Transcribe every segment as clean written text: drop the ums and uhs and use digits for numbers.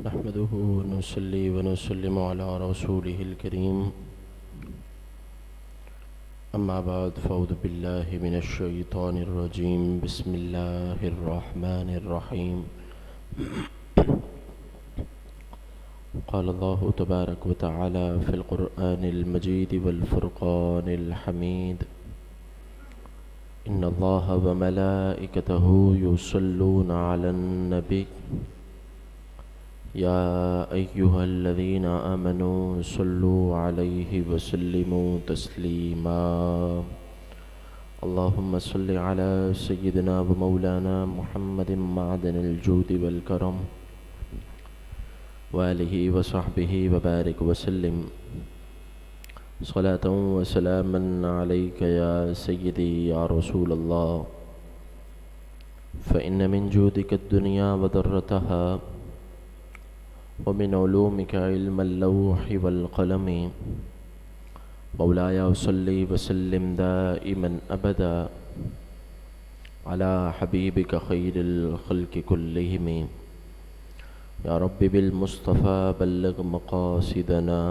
نحمده ونصلي ونسلم على رسوله الكريم أما بعد فأعوذ بالله من الشيطان الرجيم بسم الله الرحمن الرحيم قال الله تبارك وتعالى في القرآن المجيد والفرقان الحميد إن الله وملائكته يصلون على النبي يا أيها الذين آمنوا صلوا عليه وسلموا تسليما اللهم صل على سيدنا ومولانا محمد معدن الجود والكرم وآله وصحبه وبارك وسلم صلاة وسلاما عليك يا سيدي يا رسول الله فإن من جودك الدنيا وضرتها ومن علومك علم اللوح والقلم مولاي صلي وسلم دائما أبدا على حبيبك خير الخلق كلهم يا رب بالمصطفى بلغ مقاصدنا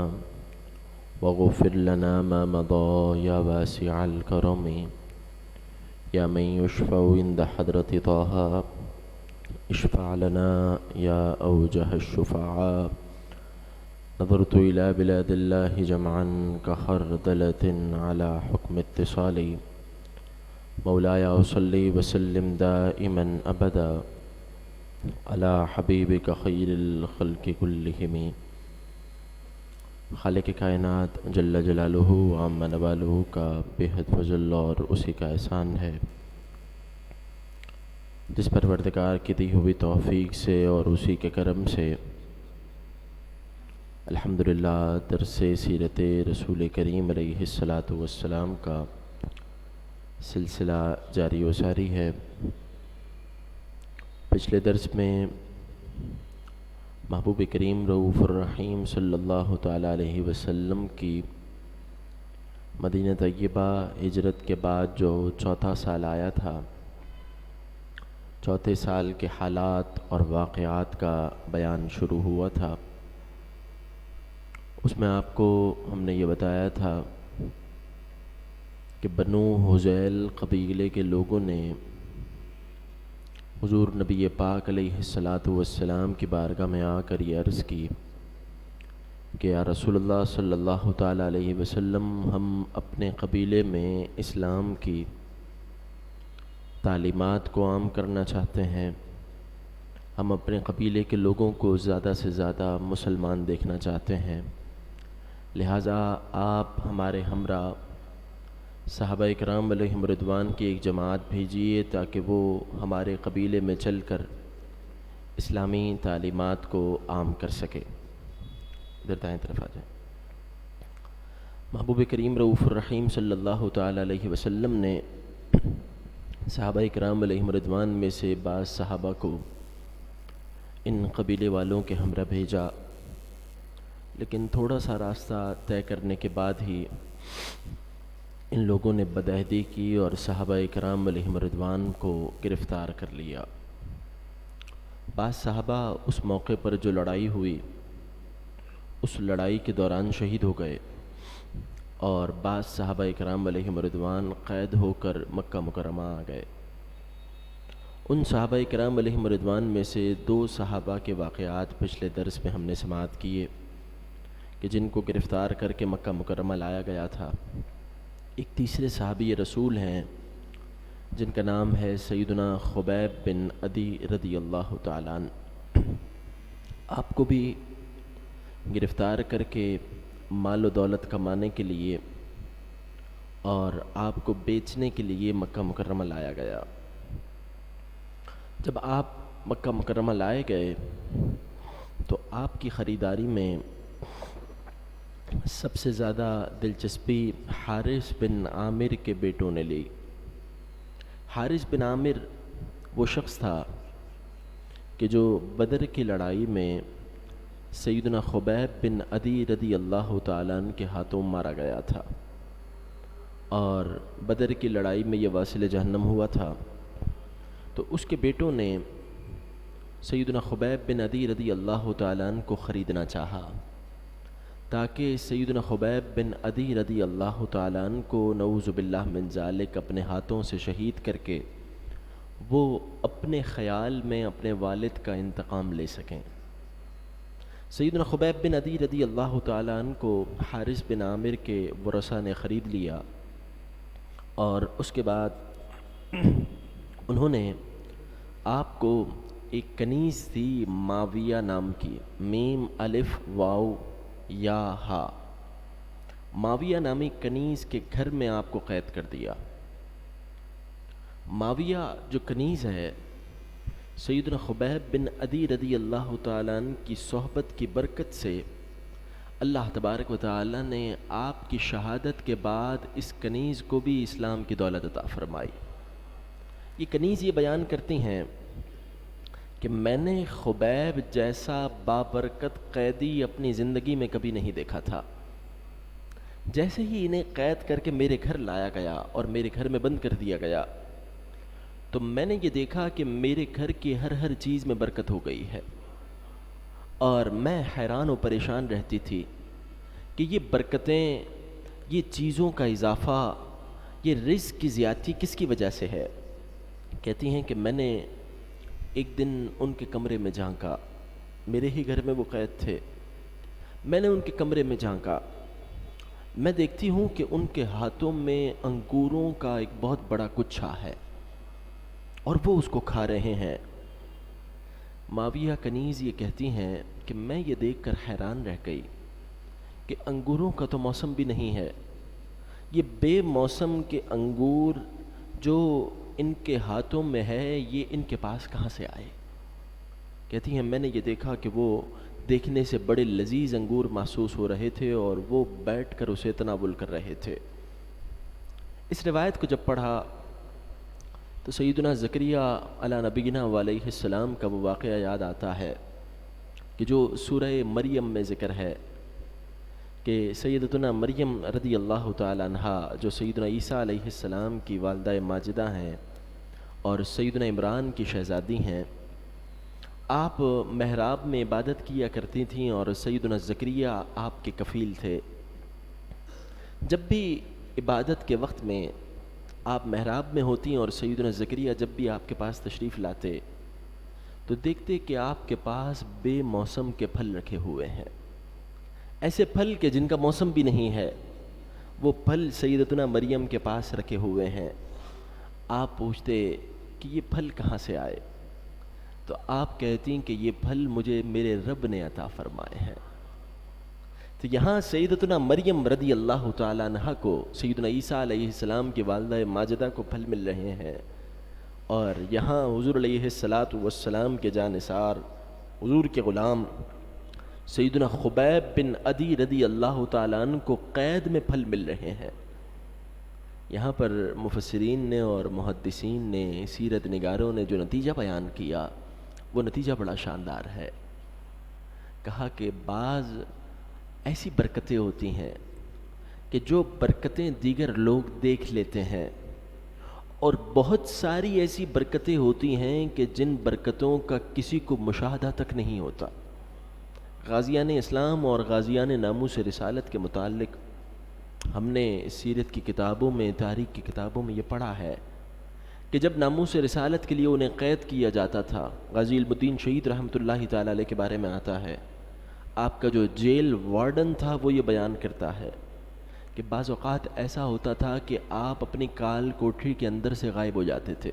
واغفر لنا ما مضى يا واسع الكرم يا من يشفع عند حضرة طه اشفع لنا يا أوجه الشفعاء نظرت إلى بلاد الله جمعا كخردلة على حكم اتصالي مولاي صلي وسلم دائما أبدا على حبيبك خير الخلق كلهم خالق کائنات جل جلالہ عم نوالہ کا بےحد فضل اور اسی کا احسان ہے جس پروردگار کی دی ہوئی توفیق سے اور اسی کے کرم سے الحمدللہ درس سیرت رسول کریم علیہ الصلاۃ والسلام کا سلسلہ جاری و ساری ہے۔ پچھلے درس میں محبوب کریم رؤوف الرحیم صلی اللہ تعالیٰ علیہ وسلم کی مدینہ طیبہ ہجرت کے بعد جو چوتھا سال آیا تھا، چوتھے سال کے حالات اور واقعات کا بیان شروع ہوا تھا۔ اس میں آپ کو ہم نے یہ بتایا تھا کہ بنو حذیل قبیلے کے لوگوں نے حضور نبی پاک علیہ الصلاۃ والسلام کی بارگاہ میں آ کر یہ عرض کی کہ یا رسول اللہ صلی اللہ تعالیٰ علیہ وسلم، ہم اپنے قبیلے میں اسلام کی تعلیمات کو عام کرنا چاہتے ہیں، ہم اپنے قبیلے کے لوگوں کو زیادہ سے زیادہ مسلمان دیکھنا چاہتے ہیں، لہٰذا آپ ہمارے ہمراہ صحابہ اکرام علیہم رضوان کی ایک جماعت بھیجیے تاکہ وہ ہمارے قبیلے میں چل کر اسلامی تعلیمات کو عام کر سکے۔ ادھر دائیں طرف آ جائیں۔ محبوب کریم رؤوف الرحیم صلی اللہ تعالیٰ علیہ وسلم نے صحابہ اکرام علیہم رضوان میں سے بعض صحابہ کو ان قبیلے والوں کے ہمراہ بھیجا، لیکن تھوڑا سا راستہ طے کرنے کے بعد ہی ان لوگوں نے بدعہدی کی اور صحابہ اکرام علیہم رضوان کو گرفتار کر لیا۔ بعض صحابہ اس موقع پر جو لڑائی ہوئی اس لڑائی کے دوران شہید ہو گئے، اور بعض صحابہ اکرام علیہم رضوان قید ہو کر مکہ مکرمہ آ گئے۔ ان صحابہ اکرام علیہم رضوان میں سے دو صحابہ کے واقعات پچھلے درس میں ہم نے سماعت کیے کہ جن کو گرفتار کر کے مکہ مکرمہ لایا گیا تھا۔ ایک تیسرے صحابی رسول ہیں جن کا نام ہے سیدنا خبیب بن عدی رضی اللہ تعالیٰ عنہ۔ آپ کو بھی گرفتار کر کے مال و دولت کمانے کے لیے اور آپ کو بیچنے کے لیے مکہ مکرمہ لایا گیا۔ جب آپ مکہ مکرمہ لائے گئے تو آپ کی خریداری میں سب سے زیادہ دلچسپی حارث بن عامر کے بیٹوں نے لی۔ حارث بن عامر وہ شخص تھا کہ جو بدر کی لڑائی میں سیدنا خبیب بن عدی رضی اللہ تعالیٰ عنہ کے ہاتھوں مارا گیا تھا، اور بدر کی لڑائی میں یہ واصل جہنم ہوا تھا۔ تو اس کے بیٹوں نے سیدنا خبیب بن عدی رضی اللہ تعالیٰ عنہ کو خریدنا چاہا تاکہ سیدنا خبیب بن عدی رضی اللہ تعالیٰ عنہ کو نعوذ باللہ من ذالک اپنے ہاتھوں سے شہید کر کے وہ اپنے خیال میں اپنے والد کا انتقام لے سکیں۔ سیدنا خبیب بن عدی رضی اللہ تعالیٰ عنہ کو حارث بن عامر کے ورثاء نے خرید لیا، اور اس کے بعد انہوں نے آپ کو ایک کنیز تھی معاویہ نام کی، میم الف واو یا ہا، معاویہ نامی کنیز کے گھر میں آپ کو قید کر دیا۔ معاویہ جو کنیز ہے، سیدنا خبیب بن عدی رضی اللہ تعالیٰ عنہ کی صحبت کی برکت سے اللہ تبارک و تعالیٰ نے آپ کی شہادت کے بعد اس کنیز کو بھی اسلام کی دولت عطا فرمائی۔ یہ کنیز یہ بیان کرتی ہیں کہ میں نے خبیب جیسا بابرکت قیدی اپنی زندگی میں کبھی نہیں دیکھا تھا۔ جیسے ہی انہیں قید کر کے میرے گھر لایا گیا اور میرے گھر میں بند کر دیا گیا، تو میں نے یہ دیکھا کہ میرے گھر کی ہر چیز میں برکت ہو گئی ہے، اور میں حیران و پریشان رہتی تھی کہ یہ برکتیں، یہ چیزوں کا اضافہ، یہ رزق کی زیادتی کس کی وجہ سے ہے۔ کہتی ہیں کہ میں نے ایک دن ان کے کمرے میں جھانکا، میرے ہی گھر میں وہ قید تھے، میں نے ان کے کمرے میں جھانکا، میں دیکھتی ہوں کہ ان کے ہاتھوں میں انگوروں کا ایک بہت بڑا گچھا ہے اور وہ اس کو کھا رہے ہیں۔ معاویہ کنیز یہ کہتی ہیں کہ میں یہ دیکھ کر حیران رہ گئی کہ انگوروں کا تو موسم بھی نہیں ہے، یہ بے موسم کے انگور جو ان کے ہاتھوں میں ہے، یہ ان کے پاس کہاں سے آئے۔ کہتی ہیں میں نے یہ دیکھا کہ وہ دیکھنے سے بڑے لذیذ انگور محسوس ہو رہے تھے اور وہ بیٹھ کر اسے تناول کر رہے تھے۔ اس روایت کو جب پڑھا تو سیدنا زکریا علی نبینا علیہ السلام کا وہ واقعہ یاد آتا ہے کہ جو سورہ مریم میں ذکر ہے کہ سیدتنا مریم رضی اللہ تعالیٰ عنہا جو سیدنا عیسیٰ علیہ السلام کی والدہ ماجدہ ہیں اور سیدنا عمران کی شہزادی ہیں، آپ محراب میں عبادت کیا کرتی تھیں اور سیدنا زکریا آپ کے کفیل تھے۔ جب بھی عبادت کے وقت میں آپ محراب میں ہوتی اور سیدنا زکریا جب بھی آپ کے پاس تشریف لاتے تو دیکھتے کہ آپ کے پاس بے موسم کے پھل رکھے ہوئے ہیں، ایسے پھل کہ جن کا موسم بھی نہیں ہے، وہ پھل سیدتنا مریم کے پاس رکھے ہوئے ہیں۔ آپ پوچھتے کہ یہ پھل کہاں سے آئے، تو آپ کہتی کہ یہ پھل مجھے میرے رب نے عطا فرمائے ہیں۔ تو یہاں سیدتنا مریم رضی اللہ تعالیٰ عنہ کو سیدنا عیسیٰ علیہ السلام کی والدہ ماجدہ کو پھل مل رہے ہیں، اور یہاں حضور علیہ السلام کے جانثار حضور کے غلام سیدنا خبیب بن عدی رضی اللہ تعالیٰ عنہ کو قید میں پھل مل رہے ہیں۔ یہاں پر مفسرین نے اور محدثین نے، سیرت نگاروں نے جو نتیجہ بیان کیا وہ نتیجہ بڑا شاندار ہے۔ کہا کہ بعض ایسی برکتیں ہوتی ہیں کہ جو برکتیں دیگر لوگ دیکھ لیتے ہیں، اور بہت ساری ایسی برکتیں ہوتی ہیں کہ جن برکتوں کا کسی کو مشاہدہ تک نہیں ہوتا۔ غازیان اسلام اور غازیان ناموس رسالت کے متعلق ہم نے سیرت کی کتابوں میں، تاریخ کی کتابوں میں یہ پڑھا ہے کہ جب ناموس رسالت کے لیے انہیں قید کیا جاتا تھا، غازی علم الدین شہید رحمۃ اللہ تعالیٰ علیہ کے بارے میں آتا ہے، آپ کا جو جیل وارڈن تھا وہ یہ بیان کرتا ہے کہ بعض اوقات ایسا ہوتا تھا کہ آپ اپنی کال کوٹری کے اندر سے غائب ہو جاتے تھے،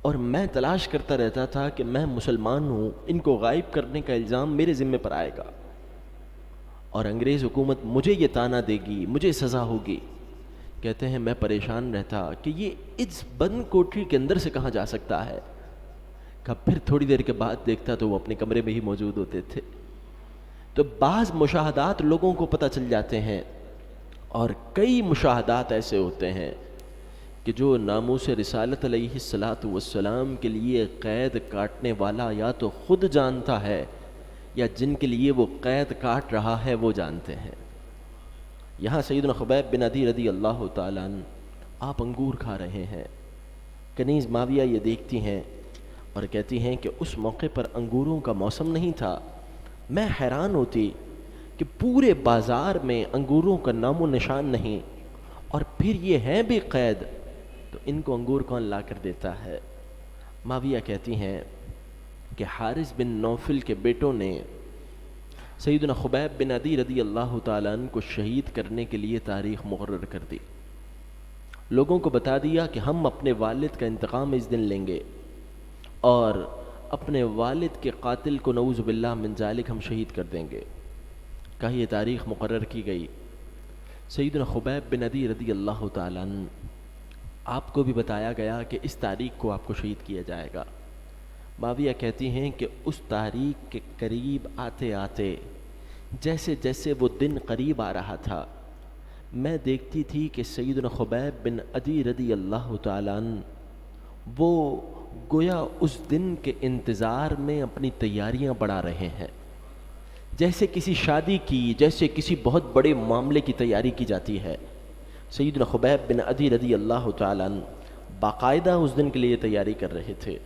اور میں تلاش کرتا رہتا تھا کہ میں مسلمان ہوں، ان کو غائب کرنے کا الزام میرے ذمہ پر آئے گا اور انگریز حکومت مجھے یہ طعنہ دے گی، مجھے سزا ہوگی۔ کہتے ہیں میں پریشان رہتا کہ یہ اس بند کوٹری کے اندر سے کہاں جا سکتا ہے۔ پھر تھوڑی دیر کے بعد دیکھتا تو وہ اپنے کمرے میں ہی موجود ہوتے تھے۔ تو بعض مشاہدات لوگوں کو پتہ چل جاتے ہیں، اور کئی مشاہدات ایسے ہوتے ہیں کہ جو ناموس رسالت علیہ السلام کے لیے قید کاٹنے والا یا تو خود جانتا ہے یا جن کے لیے وہ قید کاٹ رہا ہے وہ جانتے ہیں۔ یہاں سیدنا خبیب بن عدی رضی اللہ تعالیٰ عنہ آپ انگور کھا رہے ہیں، کنیز معاویہ یہ دیکھتی ہیں اور کہتی ہیں کہ اس موقع پر انگوروں کا موسم نہیں تھا. میں حیران ہوتی کہ پورے بازار میں انگوروں کا نام و نشان نہیں، اور پھر یہ ہیں بھی قید، تو ان کو انگور کون لا کر دیتا ہے؟ معاویہ کہتی ہیں کہ حارث بن نوفل کے بیٹوں نے سیدنا خبیب بن عدی رضی اللہ تعالیٰ عنہ کو شہید کرنے کے لیے تاریخ مقرر کر دی. لوگوں کو بتا دیا کہ ہم اپنے والد کا انتقام اس دن لیں گے، اور اپنے والد کے قاتل کو نعوذ باللہ من ذالک ہم شہید کر دیں گے. کہا یہ تاریخ مقرر کی گئی. سیدنا خبیب بن عدی رضی اللہ تعالیٰ عنہ آپ کو بھی بتایا گیا کہ اس تاریخ کو آپ کو شہید کیا جائے گا. معاویہ کہتی ہیں کہ اس تاریخ کے قریب آتے آتے جیسے جیسے وہ دن قریب آ رہا تھا، میں دیکھتی تھی کہ سیدنا خبیب بن عدی رضی اللہ تعالیٰ عنہ وہ گویا اس دن کے انتظار میں اپنی تیاریاں بڑھا رہے ہیں، جیسے کسی شادی کی، جیسے کسی بہت بڑے معاملے کی تیاری کی جاتی ہے. سیدنا خبیب بن عدی رضی اللہ تعالیٰ عنہ باقاعدہ اس دن کے لیے تیاری کر رہے تھے.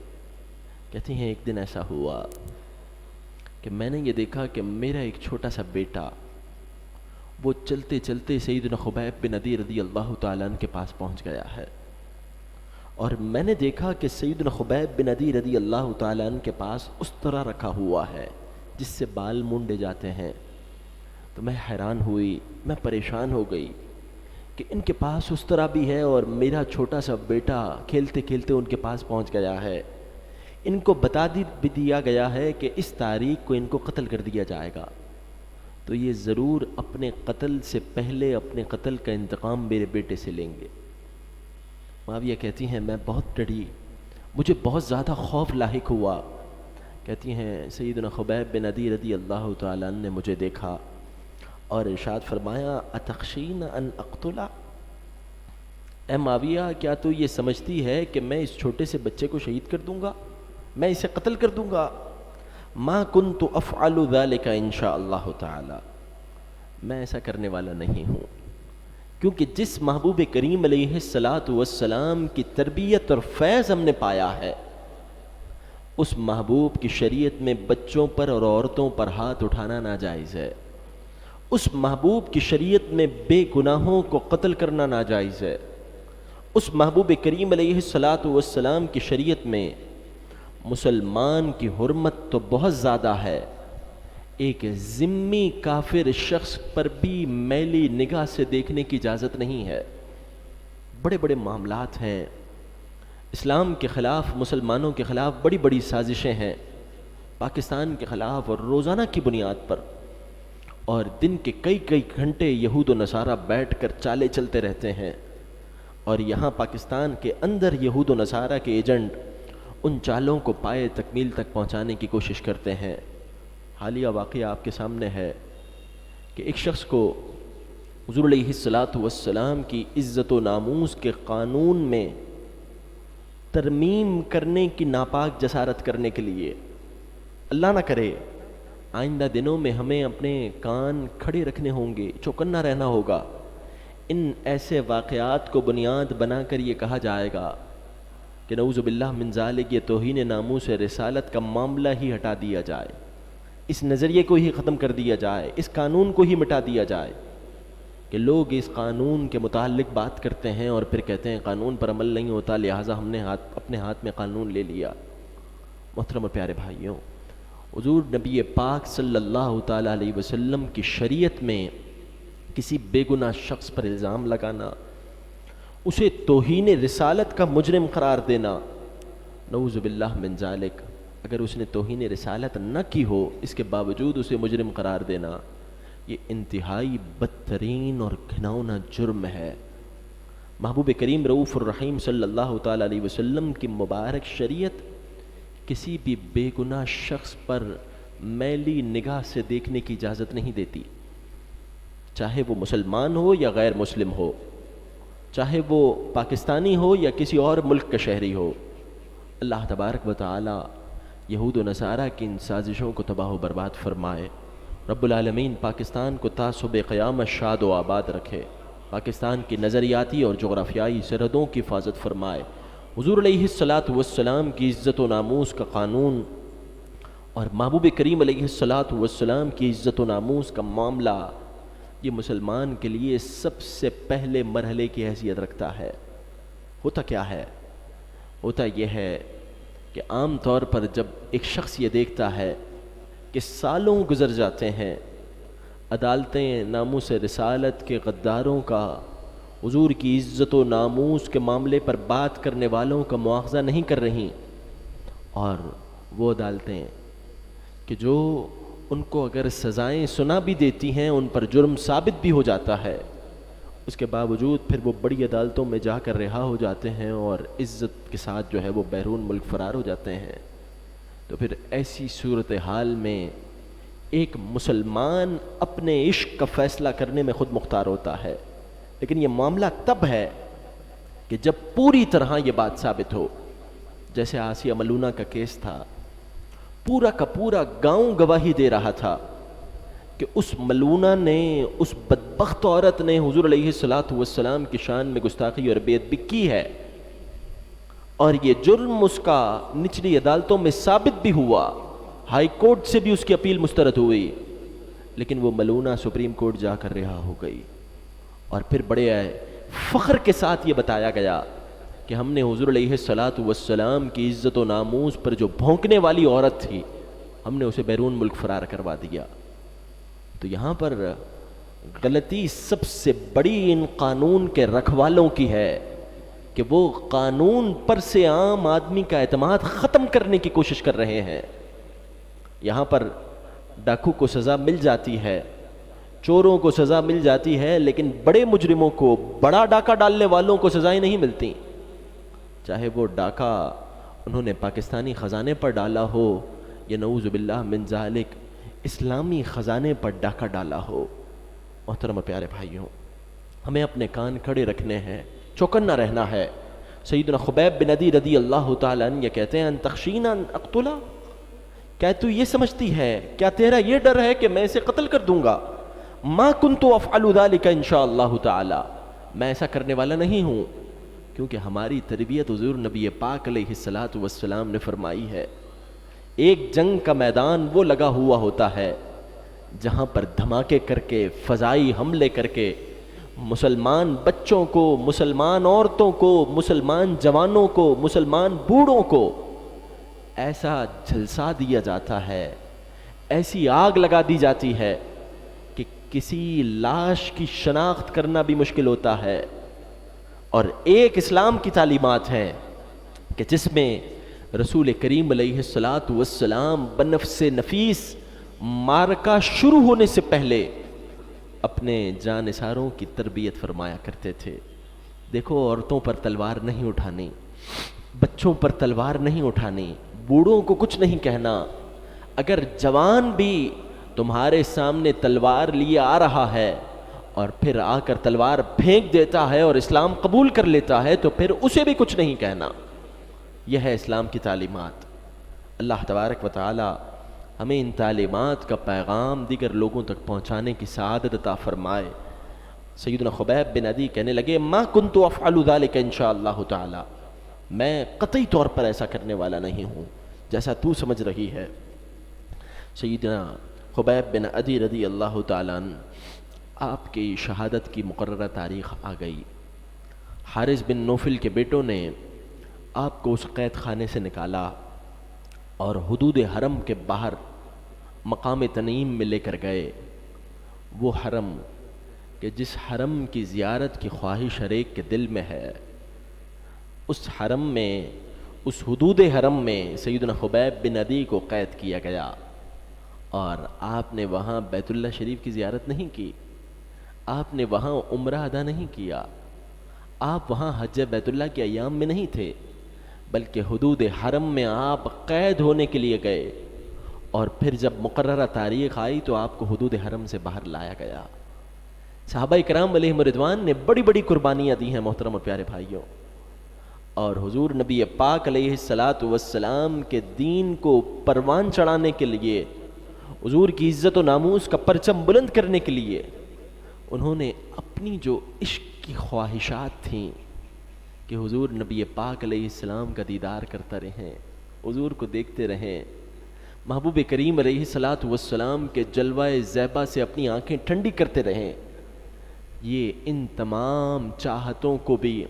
کہتی ہیں ایک دن ایسا ہوا کہ میں نے یہ دیکھا کہ میرا ایک چھوٹا سا بیٹا وہ چلتے چلتے سیدنا خبیب بن عدی رضی اللہ تعالیٰ عنہ کے پاس پہنچ گیا ہے، اور میں نے دیکھا کہ سیدنا خبیب بن عدی رضی اللہ تعالیٰ عنہ کے پاس اس طرح رکھا ہوا ہے جس سے بال مونڈے جاتے ہیں. تو میں حیران ہوئی، میں پریشان ہو گئی کہ ان کے پاس اس طرح بھی ہے، اور میرا چھوٹا سا بیٹا کھیلتے کھیلتے ان کے پاس پہنچ گیا ہے. ان کو بتا بھی دیا گیا ہے کہ اس تاریخ کو ان کو قتل کر دیا جائے گا، تو یہ ضرور اپنے قتل سے پہلے اپنے قتل کا انتقام میرے بیٹے سے لیں گے. معاویہ کہتی ہیں میں بہت ڈری، مجھے بہت زیادہ خوف لاحق ہوا. کہتی ہیں سیدنا خبیب بن عدی رضی اللہ تعالیٰ عنہ نے مجھے دیکھا اور ارشاد فرمایا اتخشین ان اقتلا، اے معاویہ کیا تو یہ سمجھتی ہے کہ میں اس چھوٹے سے بچے کو شہید کر دوں گا، میں اسے قتل کر دوں گا؟ ما کنت افعل ذلک انشاء اللہ تعالی، میں ایسا کرنے والا نہیں ہوں، کیونکہ جس محبوب کریم علیہ الصلاۃ والسلام کی تربیت اور فیض ہم نے پایا ہے، اس محبوب کی شریعت میں بچوں پر اور عورتوں پر ہاتھ اٹھانا ناجائز ہے. اس محبوب کی شریعت میں بے گناہوں کو قتل کرنا ناجائز ہے. اس محبوب کریم علیہ الصلاۃ والسلام کی شریعت میں مسلمان کی حرمت تو بہت زیادہ ہے، ایک ذمی کافر شخص پر بھی میلی نگاہ سے دیکھنے کی اجازت نہیں ہے. بڑے بڑے معاملات ہیں اسلام کے خلاف، مسلمانوں کے خلاف بڑی بڑی سازشیں ہیں پاکستان کے خلاف، اور روزانہ کی بنیاد پر، اور دن کے کئی کئی گھنٹے یہود و نصارہ بیٹھ کر چالے چلتے رہتے ہیں، اور یہاں پاکستان کے اندر یہود و نصارہ کے ایجنٹ ان چالوں کو پائے تکمیل تک پہنچانے کی کوشش کرتے ہیں. حالیہ واقعہ آپ کے سامنے ہے کہ ایک شخص کو حضور علیہ الصلاۃ والسلام کی عزت و ناموس کے قانون میں ترمیم کرنے کی ناپاک جسارت کرنے کے لیے، اللہ نہ کرے آئندہ دنوں میں ہمیں اپنے کان کھڑے رکھنے ہوں گے، چوکنا رہنا ہوگا، ان ایسے واقعات کو بنیاد بنا کر یہ کہا جائے گا کہ نعوذ باللہ من ذالک یہ توہین ناموس رسالت کا معاملہ ہی ہٹا دیا جائے، اس نظریے کو ہی ختم کر دیا جائے، اس قانون کو ہی مٹا دیا جائے کہ لوگ اس قانون کے متعلق بات کرتے ہیں اور پھر کہتے ہیں قانون پر عمل نہیں ہوتا لہٰذا ہم نے اپنے ہاتھ میں قانون لے لیا. محترم اور پیارے بھائیوں، حضور نبی پاک صلی اللہ تعالیٰ علیہ وسلم کی شریعت میں کسی بے گناہ شخص پر الزام لگانا، اسے توہین رسالت کا مجرم قرار دینا، نعوذ باللہ من ذالک، اگر اس نے توہین رسالت نہ کی ہو اس کے باوجود اسے مجرم قرار دینا، یہ انتہائی بدترین اور گھناؤنا جرم ہے. محبوب کریم رؤوف الرحیم صلی اللہ تعالیٰ علیہ وسلم کی مبارک شریعت کسی بھی بے گناہ شخص پر میلی نگاہ سے دیکھنے کی اجازت نہیں دیتی، چاہے وہ مسلمان ہو یا غیر مسلم ہو، چاہے وہ پاکستانی ہو یا کسی اور ملک کا شہری ہو. اللہ تبارک و تعالی یہود و نصارہ کی ان سازشوں کو تباہ و برباد فرمائے. رب العالمین پاکستان کو تا صبح قیامت شاد و آباد رکھے، پاکستان کی نظریاتی اور جغرافیائی سرحدوں کی حفاظت فرمائے. حضور علیہ الصلاۃ والسلام کی عزت و ناموس کا قانون اور محبوب کریم علیہ الصلاۃ والسلام کی عزت و ناموس کا معاملہ یہ مسلمان کے لیے سب سے پہلے مرحلے کی حیثیت رکھتا ہے۔ ہوتا کیا ہے؟ ہوتا یہ ہے کہ عام طور پر جب ایک شخص یہ دیکھتا ہے کہ سالوں گزر جاتے ہیں، عدالتیں ناموس رسالت کے غداروں کا، حضور کی عزت و ناموس کے معاملے پر بات کرنے والوں کا مواخذہ نہیں کر رہی، اور وہ عدالتیں کہ جو ان کو اگر سزائیں سنا بھی دیتی ہیں، ان پر جرم ثابت بھی ہو جاتا ہے، اس کے باوجود پھر وہ بڑی عدالتوں میں جا کر رہا ہو جاتے ہیں اور عزت کے ساتھ جو ہے وہ بیرون ملک فرار ہو جاتے ہیں۔ تو پھر ایسی صورتحال میں ایک مسلمان اپنے عشق کا فیصلہ کرنے میں خود مختار ہوتا ہے، لیکن یہ معاملہ تب ہے کہ جب پوری طرح یہ بات ثابت ہو۔ جیسے آسیہ ملونہ کا کیس تھا، پورا کا پورا گاؤں گواہی دے رہا تھا کہ اس ملونہ نے، اس بدبخت عورت نے حضور علیہ الصلاۃ والسلام کی شان میں گستاخی اور بے ادبی کی ہے، اور یہ جرم اس کا نچلی عدالتوں میں ثابت بھی ہوا، ہائی کورٹ سے بھی اس کی اپیل مسترد ہوئی، لیکن وہ ملونہ سپریم کورٹ جا کر رہا ہو گئی۔ اور پھر بڑے فخر کے ساتھ یہ بتایا گیا کہ ہم نے حضور علیہ الصلاۃ والسلام کی عزت و ناموس پر جو بھونکنے والی عورت تھی، ہم نے اسے بیرون ملک فرار کروا دیا۔ تو یہاں پر غلطی سب سے بڑی ان قانون کے رکھوالوں کی ہے کہ وہ قانون پر سے عام آدمی کا اعتماد ختم کرنے کی کوشش کر رہے ہیں۔ یہاں پر ڈاکو کو سزا مل جاتی ہے، چوروں کو سزا مل جاتی ہے، لیکن بڑے مجرموں کو، بڑا ڈاکہ ڈالنے والوں کو سزائیں نہیں ملتی، چاہے وہ ڈاکہ انہوں نے پاکستانی خزانے پر ڈالا ہو یا نعوذ باللہ من ذالک اسلامی خزانے پر ڈاکہ ڈالا ہو۔ محترم پیارے بھائیوں، ہمیں اپنے کان کھڑے رکھنے ہیں، چوکنا رہنا ہے۔ سیدنا خبیب بن عدی رضی اللہ تعالیٰ عنہ یہ کہتے ہیں، ان تخشینا ان اقتلا، کیا تو یہ سمجھتی ہے، کیا تیرا یہ ڈر ہے کہ میں اسے قتل کر دوں گا؟ ما کنت افعل ذلك ان شاء اللہ تعالی، میں ایسا کرنے والا نہیں ہوں، کیونکہ ہماری تربیت حضور نبی پاک علیہ الصلاۃ والسلام نے فرمائی ہے، ایک جنگ کا میدان وہ لگا ہوا ہوتا ہے جہاں پر دھماکے کر کے، فضائی حملے کر کے مسلمان بچوں کو، مسلمان عورتوں کو، مسلمان جوانوں کو، مسلمان بوڑھوں کو ایسا جھلسا دیا جاتا ہے، ایسی آگ لگا دی جاتی ہے کہ کسی لاش کی شناخت کرنا بھی مشکل ہوتا ہے۔ اور ایک اسلام کی تعلیمات ہیں کہ جس میں رسول کریم علیہ الصلاۃ والسلام بنفس نفیس معرکہ شروع ہونے سے پہلے اپنے جانثاروں کی تربیت فرمایا کرتے تھے۔ دیکھو، عورتوں پر تلوار نہیں اٹھانی، بچوں پر تلوار نہیں اٹھانی، بوڑھوں کو کچھ نہیں کہنا۔ اگر جوان بھی تمہارے سامنے تلوار لیے آ رہا ہے اور پھر آ کر تلوار پھینک دیتا ہے اور اسلام قبول کر لیتا ہے تو پھر اسے بھی کچھ نہیں کہنا۔ یہ ہے اسلام کی تعلیمات۔ اللہ تبارک و تعالی ہمیں ان تعلیمات کا پیغام دیگر لوگوں تک پہنچانے کی سعادت عطا فرمائے۔ سیدنا خبیب بن عدی کہنے لگے، ما کنت افعل ذلك ان شاء اللہ تعالی، میں قطعی طور پر ایسا کرنے والا نہیں ہوں جیسا تو سمجھ رہی ہے۔ سیدنا خبیب بن عدی رضی اللہ تعالیٰ عنہ، آپ کی شہادت کی مقررہ تاریخ آ گئی۔ حارث بن نوفل کے بیٹوں نے آپ کو اس قید خانے سے نکالا اور حدود حرم کے باہر مقام تنعیم میں لے کر گئے۔ وہ حرم کہ جس حرم کی زیارت کی خواہش ہر ایک کے دل میں ہے، اس حرم میں، اس حدود حرم میں سیدنا خبیب بن عدی کو قید کیا گیا، اور آپ نے وہاں بیت اللہ شریف کی زیارت نہیں کی، آپ نے وہاں عمرہ ادا نہیں کیا، آپ وہاں حج بیت اللہ کے ایام میں نہیں تھے، بلکہ حدود حرم میں آپ قید ہونے کے لیے گئے، اور پھر جب مقررہ تاریخ آئی تو آپ کو حدود حرم سے باہر لایا گیا۔ صحابہ کرام علیہم رضوان نے بڑی بڑی قربانیاں دی ہیں محترم اور پیارے بھائیوں، اور حضور نبی پاک علیہ الصلاۃ والسلام کے دین کو پروان چڑھانے کے لیے، حضور کی عزت و ناموس کا پرچم بلند کرنے کے لیے انہوں نے اپنی جو عشق کی خواہشات تھیں، کہ حضور نبی پاک علیہ السلام کا دیدار کرتا رہیں، حضور کو دیکھتے رہیں، محبوب کریم علیہ الصلاۃ والسلام کے جلوہ زیبا سے اپنی آنکھیں ٹھنڈی کرتے رہیں، یہ ان تمام چاہتوں کو بھی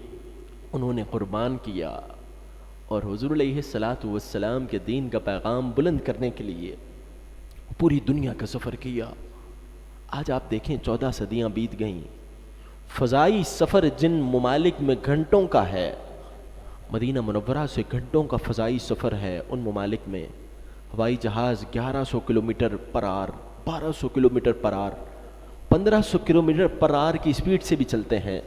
انہوں نے قربان کیا اور حضور علیہ الصلاۃ والسلام کے دین کا پیغام بلند کرنے کے لیے پوری دنیا کا سفر کیا۔ آج آپ دیکھیں 14 صدیاں بیت گئیں، فضائی سفر جن ممالک میں گھنٹوں کا ہے، مدینہ منورہ سے گھنٹوں کا فضائی سفر ہے، ان ممالک میں ہوائی جہاز 1100 kilometre per hour, 1200 kilometre per hour, 1500 kilometre per hour کی سپیڈ سے بھی چلتے ہیں۔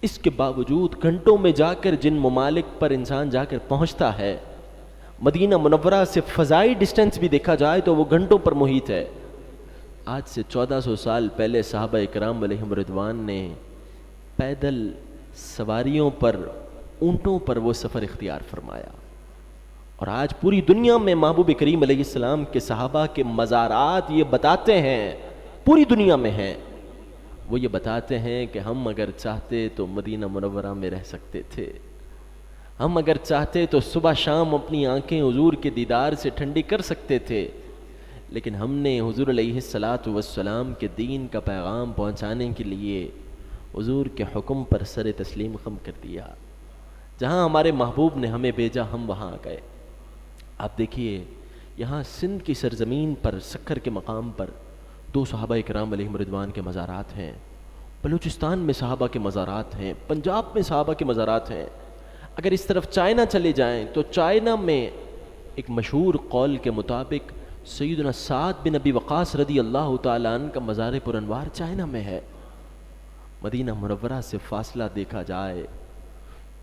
اس کے باوجود گھنٹوں میں جا کر جن ممالک پر انسان جا کر پہنچتا ہے، مدینہ منورہ سے فضائی ڈسٹینس بھی دیکھا جائے تو وہ گھنٹوں پر محیط ہے۔ آج سے 1400 سال پہلے صحابہ اکرام علیہم رضوان نے پیدل سواریوں پر، اونٹوں پر وہ سفر اختیار فرمایا، اور آج پوری دنیا میں محبوب کریم علیہ السلام کے صحابہ کے مزارات یہ بتاتے ہیں، پوری دنیا میں ہیں، وہ یہ بتاتے ہیں کہ ہم اگر چاہتے تو مدینہ منورہ میں رہ سکتے تھے، ہم اگر چاہتے تو صبح شام اپنی آنکھیں حضور کے دیدار سے ٹھنڈی کر سکتے تھے، لیکن ہم نے حضور علیہ الصلاۃ والسلام کے دین کا پیغام پہنچانے کے لیے حضور کے حکم پر سر تسلیم خم کر دیا۔ جہاں ہمارے محبوب نے ہمیں بھیجا ہم وہاں گئے۔ آپ دیکھیے یہاں سندھ کی سرزمین پر سکھر کے مقام پر 2 صحابہ اکرام علیہم رضوان کے مزارات ہیں، بلوچستان میں صحابہ کے مزارات ہیں، پنجاب میں صحابہ کے مزارات ہیں۔ اگر اس طرف چائنا چلے جائیں تو چائنا میں ایک مشہور قول کے مطابق سیدنا سعد بن ابی وقاص رضی اللہ تعالیٰ عنہ کا مزار پرانوار چائنا میں ہے۔ مدینہ منورہ سے فاصلہ دیکھا جائے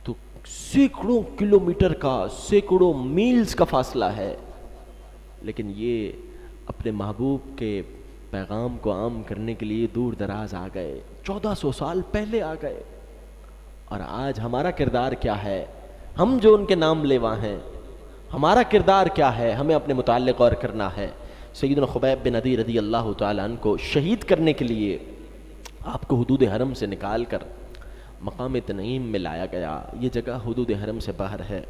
تو سینکڑوں کلومیٹر کا، سینکڑوں میلز کا فاصلہ ہے، لیکن یہ اپنے محبوب کے پیغام کو عام کرنے کے لیے دور دراز آ گئے، 1400 سال پہلے آ گئے۔ اور آج ہمارا کردار کیا ہے؟ ہم جو ان کے نام لیوا ہیں، ہمارا کردار کیا ہے؟ ہمیں اپنے متعلق غور کرنا ہے۔ سیدنا خبیب بن عدی رضی اللہ تعالیٰ عنہ کو شہید کرنے کے لیے آپ کو حدود حرم سے نکال کر مقام تنعیم میں لایا گیا، یہ جگہ حدود حرم سے باہر ہے۔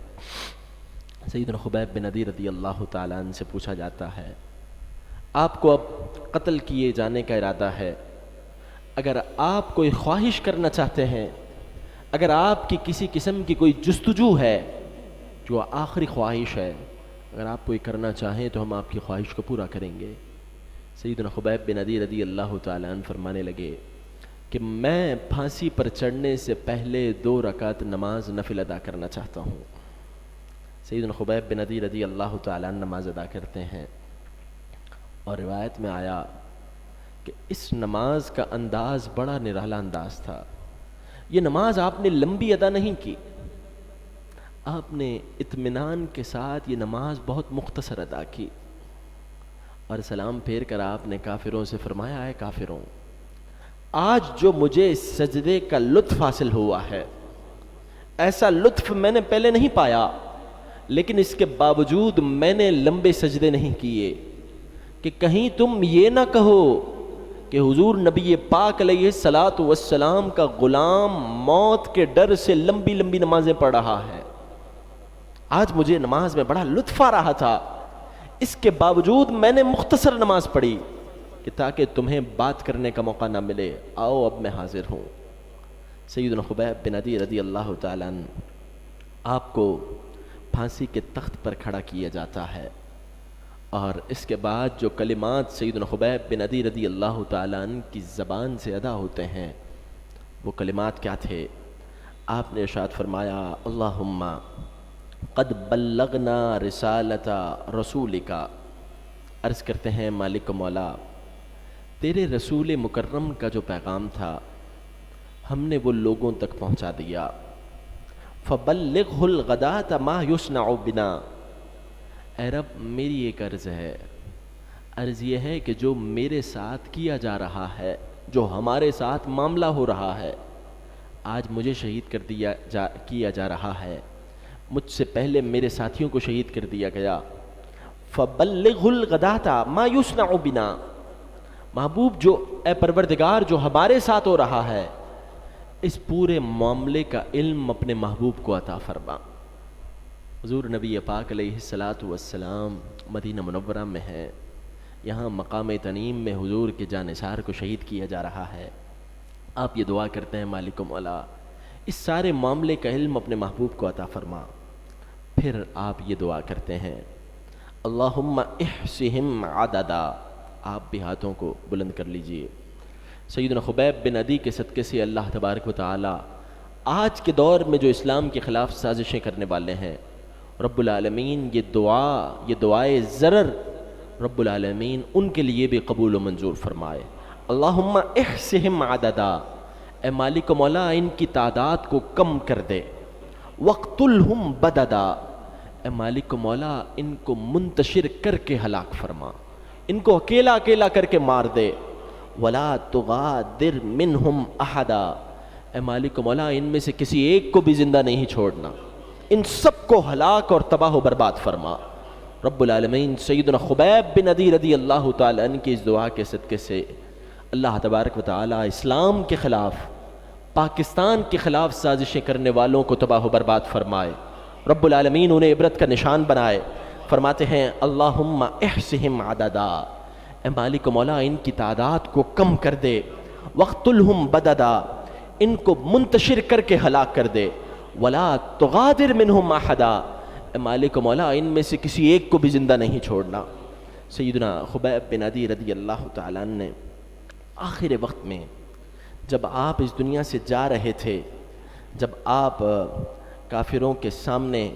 سیدنا خبیب بن عدی رضی اللہ تعالیٰ عنہ سے پوچھا جاتا ہے، آپ کو اب قتل کیے جانے کا ارادہ ہے، اگر آپ کوئی خواہش کرنا چاہتے ہیں، اگر آپ کی کسی قسم کی کوئی جستجو ہے جو آخری خواہش ہے، اگر آپ کوئی کرنا چاہیں تو ہم آپ کی خواہش کو پورا کریں گے۔ سیدنا خبیب بن عدی رضی اللہ تعالیٰ عنہ فرمانے لگے کہ میں پھانسی پر چڑھنے سے پہلے 2 رکعت نماز نفل ادا کرنا چاہتا ہوں۔ سیدنا خبیب بن عدی رضی اللہ تعالیٰ عنہ نماز ادا کرتے ہیں، اور روایت میں آیا کہ اس نماز کا انداز بڑا نرالا انداز تھا۔ یہ نماز آپ نے لمبی ادا نہیں کی، آپ نے اطمینان کے ساتھ یہ نماز بہت مختصر ادا کی، اور سلام پھیر کر آپ نے کافروں سے فرمایا، اے کافروں، آج جو مجھے سجدے کا لطف حاصل ہوا ہے، ایسا لطف میں نے پہلے نہیں پایا، لیکن اس کے باوجود میں نے لمبے سجدے نہیں کیے کہ کہیں تم یہ نہ کہو کہ حضور نبی پاک علیہ الصلاۃ والسلام کا غلام موت کے ڈر سے لمبی لمبی نمازیں پڑھ رہا ہے۔ آج مجھے نماز میں بڑا لطف آ رہا تھا، اس کے باوجود میں نے مختصر نماز پڑھی کہ تاکہ تمہیں بات کرنے کا موقع نہ ملے، آؤ اب میں حاضر ہوں۔ سیدنا خبیب بن عدی رضی اللہ تعالیٰ عنہ آپ کو پھانسی کے تخت پر کھڑا کیا جاتا ہے، اور اس کے بعد جو کلمات سیدنا خبیب بن عدی رضی اللہ تعالیٰ عنہ کی زبان سے ادا ہوتے ہیں، وہ کلمات کیا تھے؟ آپ نے ارشاد فرمایا، اللہم قد بلغنا رسالت رسولک، عرض کرتے ہیں مالک و مولا، تیرے رسول مکرم کا جو پیغام تھا ہم نے وہ لوگوں تک پہنچا دیا، فبلغہ الغداة ما یصنع بنا، اے رب میری ایک عرض ہے، عرض یہ ہے کہ جو میرے ساتھ کیا جا رہا ہے، جو ہمارے ساتھ معاملہ ہو رہا ہے، آج مجھے شہید کر کیا جا رہا ہے، مجھ سے پہلے میرے ساتھیوں کو شہید کر دیا گیا، فبلغہ الغداة ما یصنع بنا، محبوب جو اے پروردگار جو ہمارے ساتھ ہو رہا ہے اس پورے معاملے کا علم اپنے محبوب کو عطا فرما۔ حضور نبی پاک علیہ الصلاۃ والسلام مدینہ منورہ میں ہے، یہاں مقام تنعیم میں حضور کے جانثار کو شہید کیا جا رہا ہے۔ آپ یہ دعا کرتے ہیں مالک و مولا اس سارے معاملے کا علم اپنے محبوب کو عطا فرما۔ پھر آپ یہ دعا کرتے ہیں اللہم احصہم عددا۔ آپ بھی ہاتھوں کو بلند کر لیجئے۔ سیدنا خبیب بن عدی کے صدقے سے اللہ تبارک و تعالی آج کے دور میں جو اسلام کے خلاف سازشیں کرنے والے ہیں، رب العالمین یہ دعائے ضرر رب العالمین ان کے لیے بھی قبول و منظور فرمائے۔ اللہم احصہم عددا، اے مالک و مولا ان کی تعداد کو کم کر دے۔ وقتلہم بددا، اے مالک و مولا ان کو منتشر کر کے ہلاک فرما، ان کو اکیلا اکیلا کر کے مار دے۔ ولا تغادر منہم احدا، اے مالک و مولا ان میں سے کسی ایک کو بھی زندہ نہیں چھوڑنا، ان سب کو ہلاک اور تباہ و برباد فرما۔ رب العالمین سیدنا خبیب بن عدی رضی اللہ تعالی عنہ کی اس دعا کے صدقے سے اللہ تبارک و تعالی اسلام کے خلاف، پاکستان کے خلاف سازشیں کرنے والوں کو تباہ و برباد فرمائے۔ رب العالمین انہیں عبرت کا نشان بنائے۔ فرماتے ہیں اللہم احصہم عددا، اے مالک و مولا ان کی تعداد کو کم کر دے۔ وقتلہم بددا، ان کو منتشر کر کے ہلاک کر دے۔ ولا تغادر منہم احدا، اے مالک و مولا ان میں سے کسی ایک کو بھی زندہ نہیں چھوڑنا۔ سیدنا خبیب بن عدی رضی اللہ تعالیٰ عنہ نے آخر وقت میں جب آپ اس دنیا سے جا رہے تھے، جب آپ کافروں کے سامنے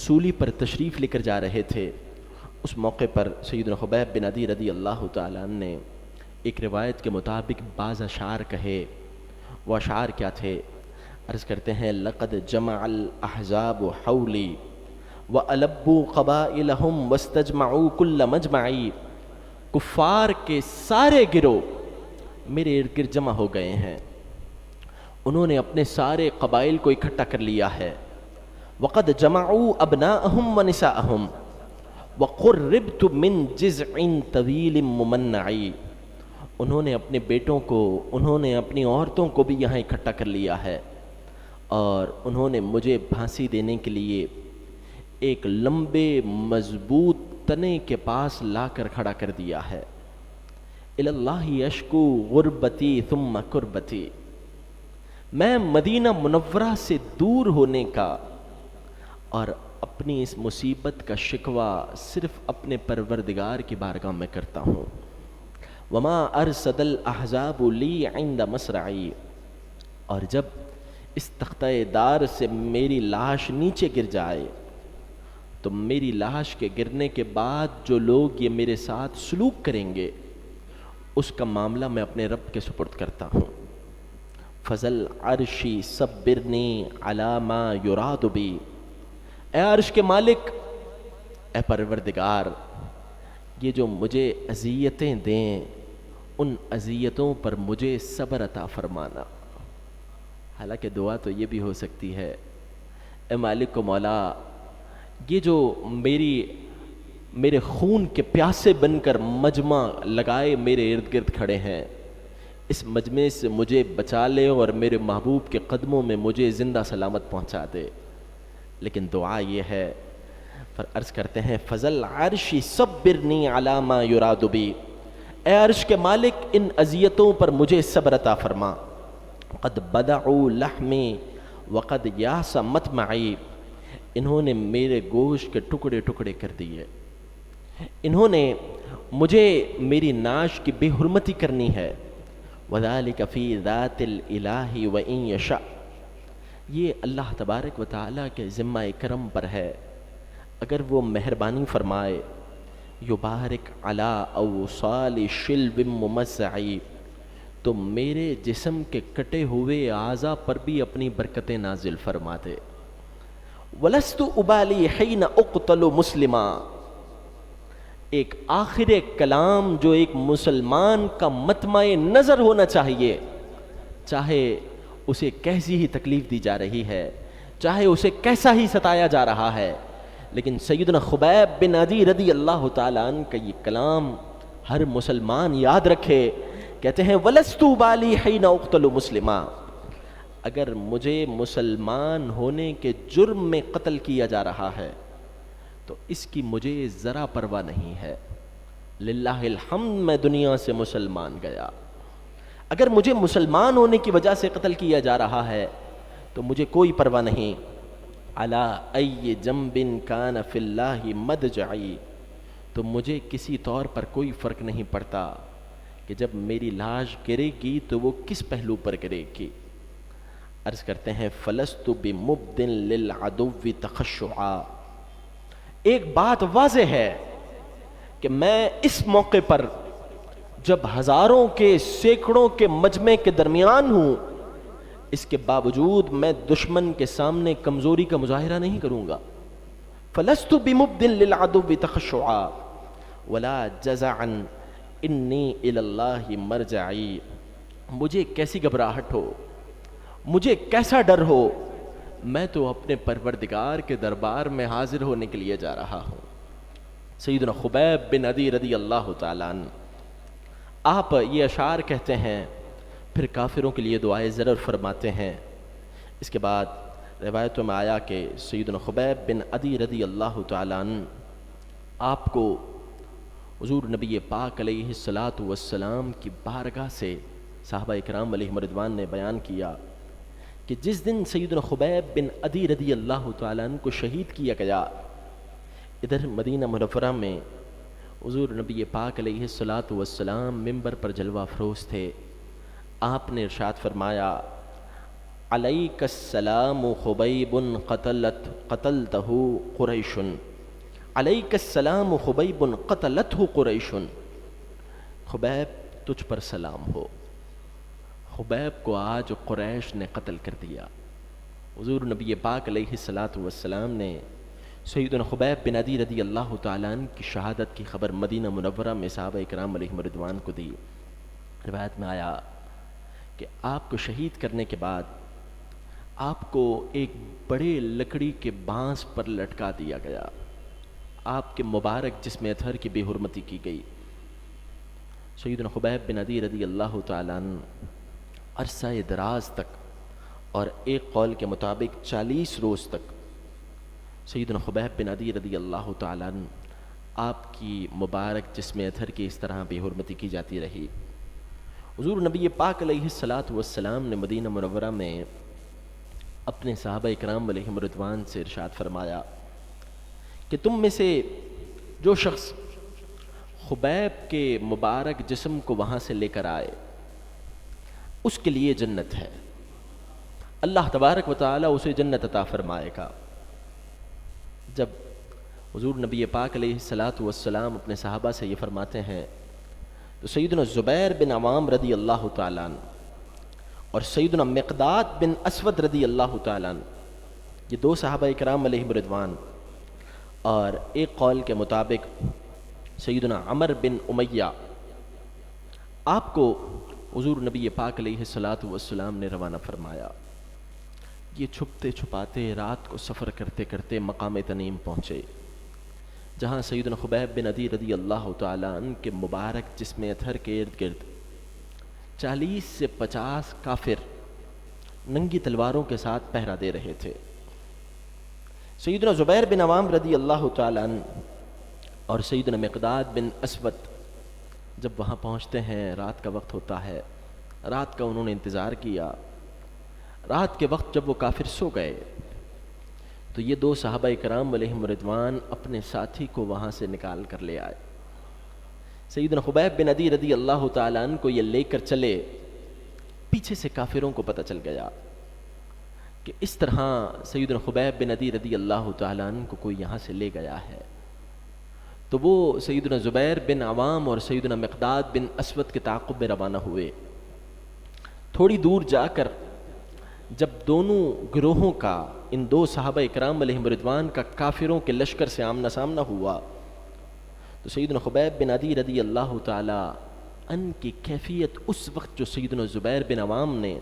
سولی پر تشریف لے کر جا رہے تھے، اس موقع پر سیدنا خبیب بن عدی رضی اللہ تعالیٰ عنہ نے ایک روایت کے مطابق بعض اشعار کہے۔ وہ اشعار کیا تھے؟ عرض کرتے ہیں لقد جمع الاحزاب حولی وَأَلَبُّوا قَبَائِلَهُمْ وَاسْتَجْمَعُوا كُلَّ مَجْمَعِي، کفار کے سارے گروہ میرے ارد گرد جمع ہو گئے ہیں، انہوں نے اپنے سارے قبائل کو اکٹھا کر لیا ہے۔ وَقَدْ جَمَعُوا أَبْنَاءَهُمْ وَنِسَاءَهُمْ وَقُرِّبْتُ مِنْ جِزْعٍ طَوِيلٍ مُمَنَّعٍ، انہوں نے اپنے بیٹوں کو، انہوں نے اپنی عورتوں کو بھی یہاں اکٹھا کر لیا ہے، اور انہوں نے مجھے پھانسی دینے کے لیے ایک لمبے مضبوط تنے کے پاس لا کر کھڑا کر دیا ہے۔ الاللہ اشکو غربتی ثم کربتی، میں مدینہ منورہ سے دور ہونے کا اور اپنی اس مصیبت کا شکوہ صرف اپنے پروردگار کی بارگاہ میں کرتا ہوں۔ وما ارصد الاحزاب لی عند مصرعی، اور جب اس تختہ دار سے میری لاش نیچے گر جائے تو میری لاش کے گرنے کے بعد جو لوگ یہ میرے ساتھ سلوک کریں گے اس کا معاملہ میں اپنے رب کے سپرد کرتا ہوں۔ فضل عرشی صبرنی علی ما یراد بی، اے عرش کے مالک، اے پروردگار، یہ جو مجھے اذیتیں دیں ان اذیتوں پر مجھے صبر عطا فرمانا۔ حالانکہ دعا تو یہ بھی ہو سکتی ہے اے مالک و مولا، یہ جو میرے خون کے پیاسے بن کر مجمع لگائے میرے ارد گرد کھڑے ہیں، اس مجمع سے مجھے بچا لے اور میرے محبوب کے قدموں میں مجھے زندہ سلامت پہنچا دے۔ لیکن دعا یہ ہے، عرض کرتے ہیں فضل عرشی صبرنی علی ما یراد بی، اے عرش کے مالک ان اذیتوں پر مجھے صبر عطا فرما۔ قد بدعوا لحمی وقد یاس مطمعی، انہوں نے میرے گوشت کے ٹکڑے ٹکڑے کر دیے، انہوں نے مجھے میری ناش کی بے حرمتی کرنی ہے۔ وَذَلِكَ فِي ذَاتِ الْإِلَٰهِ وَإِن يَشَأْ، یہ اللہ تبارک و تعالیٰ کے ذمہ کرم پر ہے، اگر وہ مہربانی فرمائے۔ یبارک علی اوصال شلب ممزعی، تو میرے جسم کے کٹے ہوئے اعضاء پر بھی اپنی برکتیں نازل فرما دے۔ وَلَسْتُ أُبَالِي حِينَ أُقْتَلُ مُسْلِمًا، ایک آخر کلام جو ایک مسلمان کا مطمع نظر ہونا چاہیے، چاہے اسے کیسی ہی تکلیف دی جا رہی ہے، چاہے اسے کیسا ہی ستایا جا رہا ہے، لیکن سیدنا خبیب بن عدی رضی اللہ تعالیٰ عنہ کا یہ کلام ہر مسلمان یاد رکھے۔ کہتے ہیں وَلَسْتُ أُبَالِي حِينَ أُقْتَلُ مُسْلِمًا، اگر مجھے مسلمان ہونے کے جرم میں قتل کیا جا رہا ہے تو اس کی مجھے ذرا پرواہ نہیں ہے. للہ الحمد میں دنیا سے مسلمان گیا. اگر مجھے مسلمان ہونے کی وجہ سے قتل کیا جا رہا ہے تو مجھے کوئی پرواہ نہیں. علی ای جنب کان فی اللہ مدجعی، تو مجھے کسی طور پر کوئی فرق نہیں پڑتا کہ جب میری لاش گرے گی تو وہ کس پہلو پر گرے گی. عرض کرتے ہیں فلست بمبدن للعدو تخشعا. ایک بات واضح ہے کہ میں اس موقع پر جب ہزاروں کے سینکڑوں کے مجمع کے درمیان ہوں، اس کے باوجود میں دشمن کے سامنے کمزوری کا مظاہرہ نہیں کروں گا. فلست بمبدن للعدو تخشعا ولا جزعا انی الی اللہ مرجعی. مجھے کیسی گھبراہٹ ہو، مجھے کیسا ڈر ہو، میں تو اپنے پروردگار کے دربار میں حاضر ہونے کے لیے جا رہا ہوں. سیدنا خبیب بن عدی رضی اللہ تعالیٰ عنہ آپ یہ اشعار کہتے ہیں، پھر کافروں کے لیے دعائے ضرر فرماتے ہیں. اس کے بعد روایتوں میں آیا کہ سیدنا خبیب بن عدی رضی اللہ تعالیٰ عنہ آپ کو حضور نبی پاک علیہ الصلاۃ والسلام کی بارگاہ سے صحابہ اکرام علیہم رضوان نے بیان کیا کہ جس دن سیدنا خبیب بن عدی رضی اللہ تعالیٰ عنہ کو شہید کیا گیا، ادھر مدینہ منورہ میں حضور نبی پاک علیہ الصلاۃ والسلام ممبر پر جلوہ افروز تھے. آپ نے ارشاد فرمایا علیک السلام خبیب قتلتہ قریش، علیک السلام خبیب قتلتہ قریش. خبیب تجھ پر سلام ہو، خبیب کو آج قریش نے قتل کر دیا. حضور نبی پاک علیہ الصلاۃ والسلام نے سیدنا خبیب بن عدی رضی اللہ تعالیٰ عنہ کی شہادت کی خبر مدینہ منورہ میں صحابہ اکرام علیہم رضوان کو دی. روایت میں آیا کہ آپ کو شہید کرنے کے بعد آپ کو ایک بڑے لکڑی کے بانس پر لٹکا دیا گیا. آپ کے مبارک جسم اطہر کی بے حرمتی کی گئی. سیدنا خبیب بن عدی رضی اللہ تعالیٰ عنہ عرصہ دراز تک اور ایک قول کے مطابق 40 روز تک سیدنا خبیب بن عدی رضی اللہ تعالیٰ عنہ آپ کی مبارک جسم اطہر کی اس طرح بے حرمتی کی جاتی رہی. حضور نبی پاک علیہ الصلاۃ والسلام نے مدینہ منورہ میں اپنے صحابہ اکرام علیہم رضوان سے ارشاد فرمایا کہ تم میں سے جو شخص خبیب کے مبارک جسم کو وہاں سے لے کر آئے اس کے لیے جنت ہے، اللہ تبارک و تعالیٰ اسے جنت عطا فرمائے گا. جب حضور نبی پاک علیہ الصلاۃ والسلام اپنے صحابہ سے یہ فرماتے ہیں تو سیدنا زبیر بن عوام رضی اللہ تعالیٰ عنہ اور سیدنا مقداد بن اسود رضی اللہ تعالیٰ عنہ، یہ دو صحابہ اکرام علیہم رضوان، اور ایک قول کے مطابق سیدنا عمر بن امیہ، آپ کو حضور نبی پاک علیہ الصلاۃ والسلام نے روانہ فرمایا. یہ چھپتے چھپاتے رات کو سفر کرتے کرتے مقام تنیم پہنچے، جہاں سیدنا خبیب بن عدی رضی اللہ تعالیٰ عنہ کے مبارک جسم اطہر کے ارد گرد 40 سے 50 کافر ننگی تلواروں کے ساتھ پہرا دے رہے تھے. سیدنا زبیر بن عوام رضی اللہ تعالیٰ عنہ اور سیدنا مقداد بن اسود جب وہاں پہنچتے ہیں، رات کا وقت ہوتا ہے، رات کا انہوں نے انتظار کیا. رات کے وقت جب وہ کافر سو گئے تو یہ دو صحابہ کرام علیہم رضوان اپنے ساتھی کو وہاں سے نکال کر لے آئے. سیدنا خبیب بن عدی رضی اللہ تعالیٰ عنہ کو یہ لے کر چلے. پیچھے سے کافروں کو پتہ چل گیا کہ اس طرح سیدنا خبیب بن عدی رضی اللہ تعالیٰ عنہ کو کوئی یہاں سے لے گیا ہے. تو وہ سیدنا زبیر بن عوام اور سیدنا مقداد بن اسود کے تعاقب میں روانہ ہوئے. تھوڑی دور جا کر جب دونوں گروہوں کا، ان دو صحابہ اکرام علیہم رضوان کا کافروں کے لشکر سے آمنا سامنا ہوا تو سیدنا خبیب بن عدی رضی اللہ تعالی عنہ کی کیفیت اس وقت جو سیدنا زبیر بن عوام نے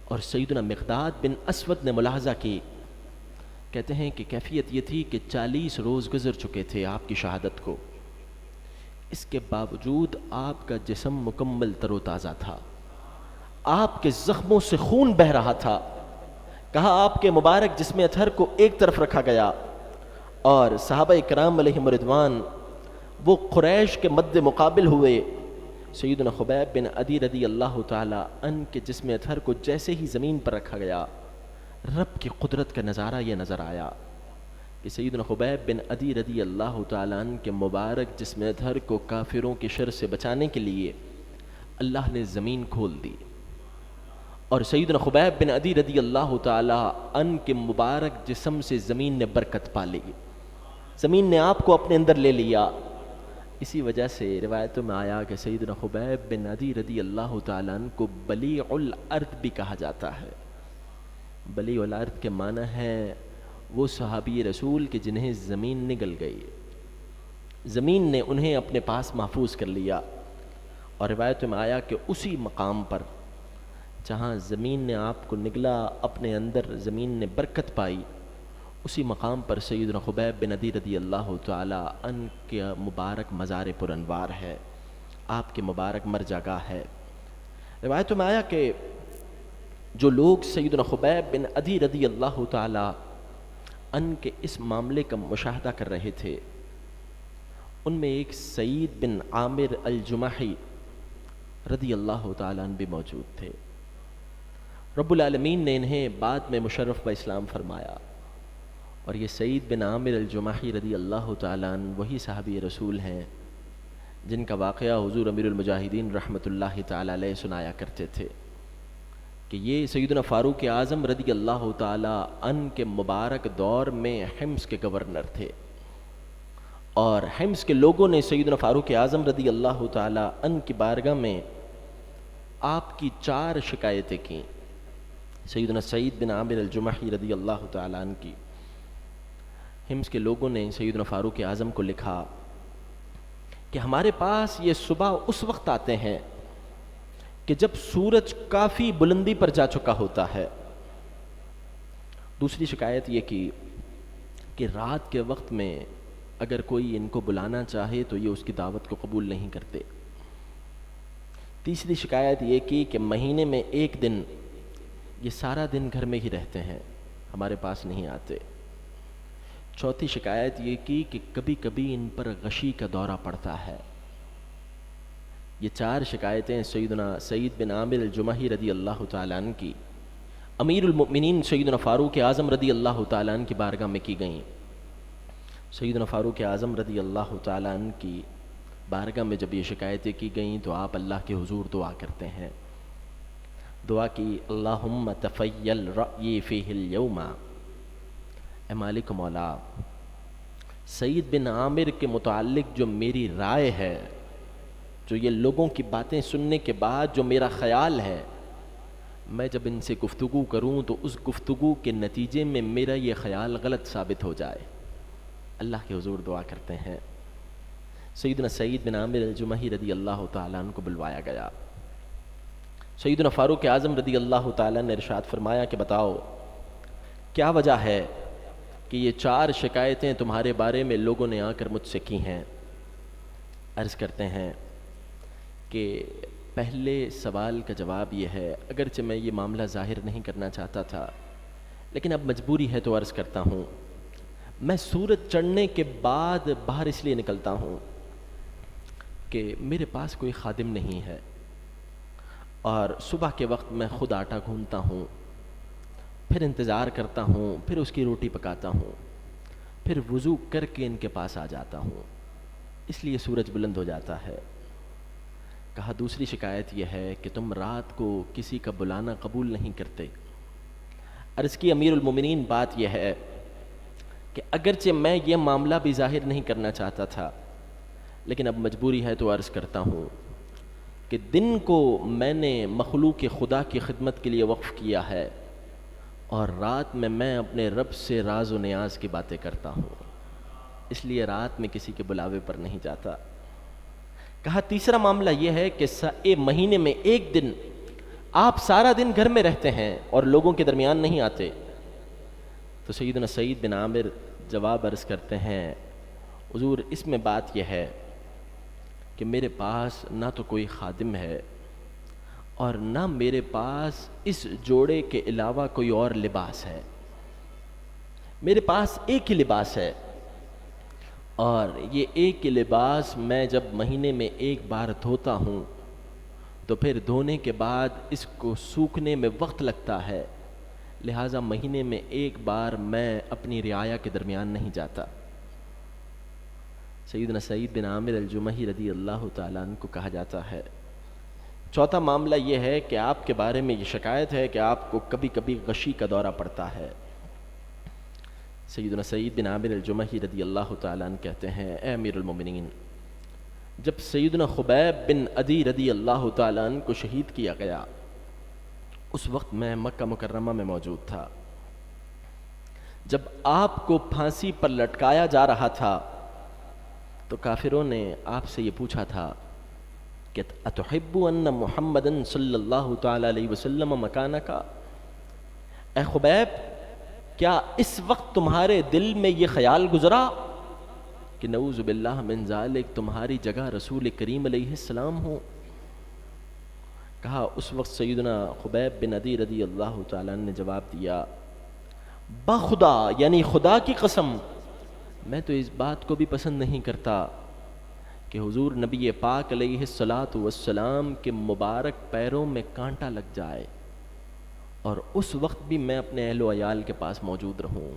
اور سیدنا مقداد بن اسود نے ملاحظہ کی، کہتے ہیں کہ کیفیت یہ تھی کہ 40 روز گزر چکے تھے آپ کی شہادت کو، اس کے باوجود آپ کا جسم مکمل تر و تازہ تھا، آپ کے زخموں سے خون بہہ رہا تھا. کہا آپ کے مبارک جسم اطہر کو ایک طرف رکھا گیا اور صحابہ کرام علیہم رضوان وہ قریش کے مد مقابل ہوئے. سیدنا خبیب بن عدی رضی اللہ تعالی عنہ کے جسم اطہر کو جیسے ہی زمین پر رکھا گیا، رب کی قدرت کا نظارہ یہ نظر آیا کہ سیدنا خبیب بن عدی رضی اللہ تعالی عنہ کے مبارک جسم اطہر کو کافروں کی شر سے بچانے کے لیے اللہ نے زمین کھول دی، اور سیدنا خبیب بن عدی رضی اللہ تعالی عنہ کے مبارک جسم سے زمین نے برکت پا لی، زمین نے آپ کو اپنے اندر لے لیا. اسی وجہ سے روایتوں میں آیا کہ سیدنا خبیب بن عدی رضی اللہ تعالیٰ عنہ کو بلیع الارض بھی کہا جاتا ہے. بلیع الارض کے معنی ہے وہ صحابی رسول کے جنہیں زمین نگل گئی، زمین نے انہیں اپنے پاس محفوظ کر لیا. اور روایتوں میں آیا کہ اسی مقام پر جہاں زمین نے آپ کو نگلا، اپنے اندر زمین نے برکت پائی، اسی مقام پر سیدنا خبیب بن عدی رضی اللہ تعالی عنہ کے مبارک مزار پر انوار ہے، آپ کے مبارک مرجعگاہ ہے. روایتوں میں آیا کہ جو لوگ سیدنا خبیب بن عدی رضی اللہ تعالی عنہ کے اس معاملے کا مشاہدہ کر رہے تھے، ان میں ایک سعید بن عامر الجمحی رضی اللہ تعالی عنہ بھی موجود تھے. رب العالمین نے انہیں بعد میں مشرف با اسلام فرمایا، اور یہ سعید بن عامر الجمحی رضی اللہ تعالیٰ عنہ وہی صحابی رسول ہیں جن کا واقعہ حضور امیر المجاہدین رحمۃ اللہ تعالیٰ علیہ سنایا کرتے تھے کہ یہ سیدنا فاروق اعظم رضی اللہ تعالیٰ عنہ کے مبارک دور میں حمص کے گورنر تھے، اور حمص کے لوگوں نے سیدنا فاروق اعظم رضی اللہ تعالیٰ عنہ کی بارگاہ میں آپ کی 4 شکایتیں کیں. سیدنا سعید بن عامر الجمحی رضی اللہ تعالیٰ عنہ کی حمص کے لوگوں نے سیدنا فاروق اعظم کو لکھا کہ ہمارے پاس یہ صبح اس وقت آتے ہیں کہ جب سورج کافی بلندی پر جا چکا ہوتا ہے. دوسری شکایت یہ کی کہ رات کے وقت میں اگر کوئی ان کو بلانا چاہے تو یہ اس کی دعوت کو قبول نہیں کرتے. تیسری شکایت یہ کی کہ مہینے میں ایک دن یہ سارا دن گھر میں ہی رہتے ہیں، ہمارے پاس نہیں آتے. چوتھی شکایت یہ کی کہ کبھی کبھی ان پر غشی کا دورہ پڑتا ہے. یہ 4 شکایتیں سیدنا سعید بن عامر الجمحی رضی اللہ تعالیٰ عنہ کی امیر المؤمنین سیدنا فاروق اعظم رضی اللہ تعالیٰ عنہ کی بارگاہ میں کی گئیں. سیدنا فاروق اعظم رضی اللہ تعالیٰ عنہ کی بارگاہ میں جب یہ شکایتیں کی گئیں تو آپ اللہ کے حضور دعا کرتے ہیں. دعا کی اللہم تفیل رأیی فیہ اليوم، اے مالک مولا سعید بن عامر کے متعلق جو میری رائے ہے، جو یہ لوگوں کی باتیں سننے کے بعد جو میرا خیال ہے، میں جب ان سے گفتگو کروں تو اس گفتگو کے نتیجے میں میرا یہ خیال غلط ثابت ہو جائے. اللہ کے حضور دعا کرتے ہیں. سیدنا سعید بن عامر الجمحی رضی اللہ تعالیٰ عنہ کو بلوایا گیا. سیدنا فاروق اعظم رضی اللہ تعالیٰ نے ارشاد فرمایا کہ بتاؤ کیا وجہ ہے کہ یہ 4 شکایتیں تمہارے بارے میں لوگوں نے آ کر مجھ سے کی ہیں. عرض کرتے ہیں کہ پہلے سوال کا جواب یہ ہے، اگرچہ میں یہ معاملہ ظاہر نہیں کرنا چاہتا تھا لیکن اب مجبوری ہے تو عرض کرتا ہوں. میں سورج چڑھنے کے بعد باہر اس لیے نکلتا ہوں کہ میرے پاس کوئی خادم نہیں ہے، اور صبح کے وقت میں خود آٹا گھونتا ہوں، پھر انتظار کرتا ہوں، پھر اس کی روٹی پکاتا ہوں، پھر وضو کر کے ان کے پاس آ جاتا ہوں، اس لیے سورج بلند ہو جاتا ہے. کہا دوسری شکایت یہ ہے کہ تم رات کو کسی کا بلانا قبول نہیں کرتے. عرض کی امیر المومنین بات یہ ہے کہ اگرچہ میں یہ معاملہ بھی ظاہر نہیں کرنا چاہتا تھا لیکن اب مجبوری ہے تو عرض کرتا ہوں کہ دن کو میں نے مخلوق خدا کی خدمت کے لیے وقف کیا ہے، اور رات میں اپنے رب سے راز و نیاز کی باتیں کرتا ہوں، اس لیے رات میں کسی کے بلاوے پر نہیں جاتا. کہا تیسرا معاملہ یہ ہے کہ مہینے میں ایک دن آپ سارا دن گھر میں رہتے ہیں اور لوگوں کے درمیان نہیں آتے. تو سیدنا سعید بن عامر جواب عرض کرتے ہیں حضور اس میں بات یہ ہے کہ میرے پاس نہ تو کوئی خادم ہے اور نہ میرے پاس اس جوڑے کے علاوہ کوئی اور لباس ہے. میرے پاس ایک ہی لباس ہے، اور یہ ایک ہی لباس میں جب مہینے میں ایک بار دھوتا ہوں تو پھر دھونے کے بعد اس کو سوکھنے میں وقت لگتا ہے، لہٰذا مہینے میں ایک بار میں اپنی رعایا کے درمیان نہیں جاتا. سیدنا سعید بن عامر الجمحی رضی اللہ تعالیٰ عنہ کو کہا جاتا ہے. چوتھا معاملہ یہ ہے کہ آپ کے بارے میں یہ شکایت ہے کہ آپ کو کبھی کبھی غشی کا دورہ پڑتا ہے. سیدنا سعید بن عامر الجمحی رضی اللہ تعالیٰ عنہ کہتے ہیں، اے امیر المومنین، جب سیدنا خبیب بن عدی رضی اللہ تعالیٰ عنہ کو شہید کیا گیا، اس وقت میں مکہ مکرمہ میں موجود تھا. جب آپ کو پھانسی پر لٹکایا جا رہا تھا تو کافروں نے آپ سے یہ پوچھا تھا کہ اتحب ان محمد صلی اللہ تعالیٰ علیہ وسلم مکانک، اے خبیب کیا اس وقت تمہارے دل میں یہ خیال گزرا کہ نعوذ باللہ من ذالک تمہاری جگہ رسول کریم علیہ السلام ہو؟ کہا اس وقت سیدنا خبیب بن عدی رضی اللہ تعالیٰ نے جواب دیا، بخدا یعنی خدا کی قسم، میں تو اس بات کو بھی پسند نہیں کرتا کہ حضور نبی پاک علیہ السلام کے مبارک پیروں میں کانٹا لگ جائے اور اس وقت بھی میں اپنے اہل و عیال کے پاس موجود رہوں.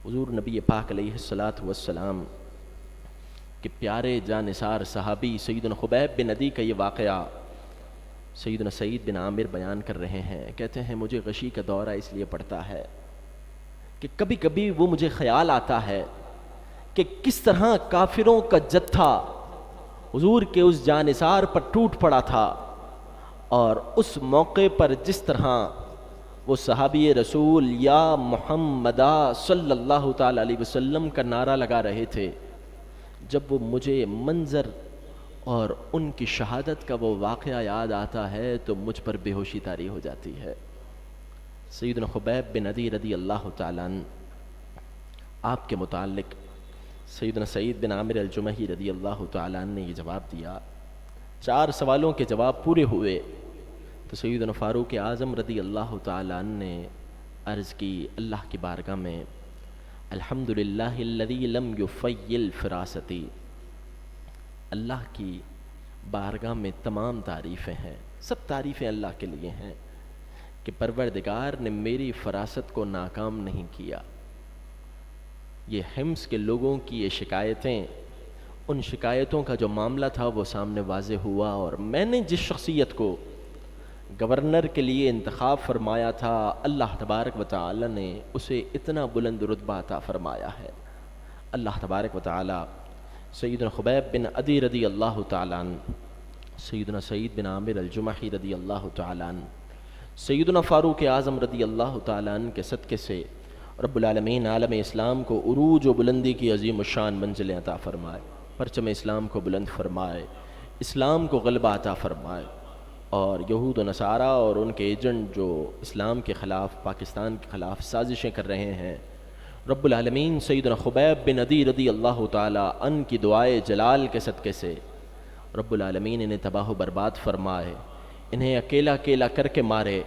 حضور نبی پاک علیہ السلام کے پیارے جانثار صحابی سیدنا خبیب بن عدی کا یہ واقعہ سیدنا سعید بن عامر بیان کر رہے ہیں. کہتے ہیں مجھے غشی کا دورہ اس لیے پڑتا ہے کہ کبھی کبھی وہ مجھے خیال آتا ہے کہ کس طرح کافروں کا جتھا حضور کے اس جانثار پر ٹوٹ پڑا تھا، اور اس موقع پر جس طرح وہ صحابی رسول یا محمدہ صلی اللہ تعالیٰ علیہ وسلم کا نعرہ لگا رہے تھے، جب وہ مجھے منظر اور ان کی شہادت کا وہ واقعہ یاد آتا ہے تو مجھ پر بے ہوشی طاری ہو جاتی ہے. سیدنا خبیب بن عدی رضی اللہ تعالیٰ عنہ آپ کے متعلق سیدنا سعید بن عامر الجمحی رضی اللہ تعالیٰ عنہ نے یہ جواب دیا. 4 سوالوں کے جواب پورے ہوئے تو سیدنا فاروق اعظم رضی اللہ تعالیٰ عنہ نے عرض کی اللہ کی بارگاہ میں، الحمدللہ الذی لم یفیل فراستی، اللہ کی بارگاہ میں تمام تعریفیں ہیں، سب تعریفیں اللہ کے لیے ہیں کہ پروردگار نے میری فراست کو ناکام نہیں کیا. یہ حمص کے لوگوں کی یہ شکایتیں، ان شکایتوں کا جو معاملہ تھا وہ سامنے واضح ہوا، اور میں نے جس شخصیت کو گورنر کے لیے انتخاب فرمایا تھا اللہ تبارک و تعالی نے اسے اتنا بلند رتبہ عطا فرمایا ہے. اللہ تبارک و تعالی سیدنا خبیب بن عدی رضی اللہ تعالیٰ عنہ، سیدنا سعید بن عامر الجمحی رضی اللہ تعالیٰ عنہ، سیدنا فاروق اعظم رضی اللہ تعالیٰ عنہ کے صدقے سے رب العالمین عالم اسلام کو عروج و بلندی کی عظیم الشان منزلیں عطا فرمائے، پرچم اسلام کو بلند فرمائے، اسلام کو غلبہ عطا فرمائے، اور یہود و نصارہ اور ان کے ایجنٹ جو اسلام کے خلاف، پاکستان کے خلاف سازشیں کر رہے ہیں، رب العالمین سیدنا خبیب بن عدی رضی اللہ تعالیٰ عنہ کی دعائے جلال کے صدقے سے رب العالمین انہیں تباہ و برباد فرمائے، انہیں اکیلا اکیلا کر کے مارے.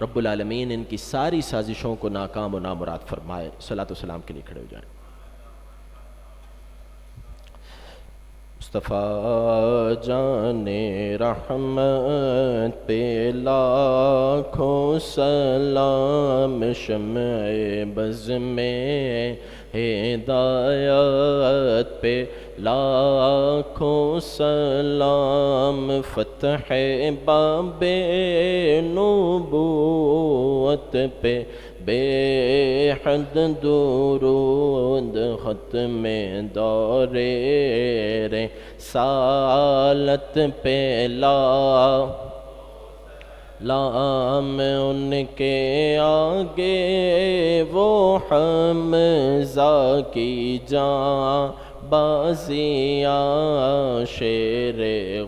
رب العالمین ان کی ساری سازشوں کو ناکام و نامراد فرمائے. صلاۃ و سلام کے لیے کھڑے ہو جائیں. مصطفیٰ جان رحمت پہ لاکھوں سلام، شمع بز میں ہدایت پہ لاکھوں سلام، فتح باب نبوت پہ بے حد درود، ختم دور رسالت پہ لام، ان کے آگے وہ حمزہ کی جان بازیاں، شیر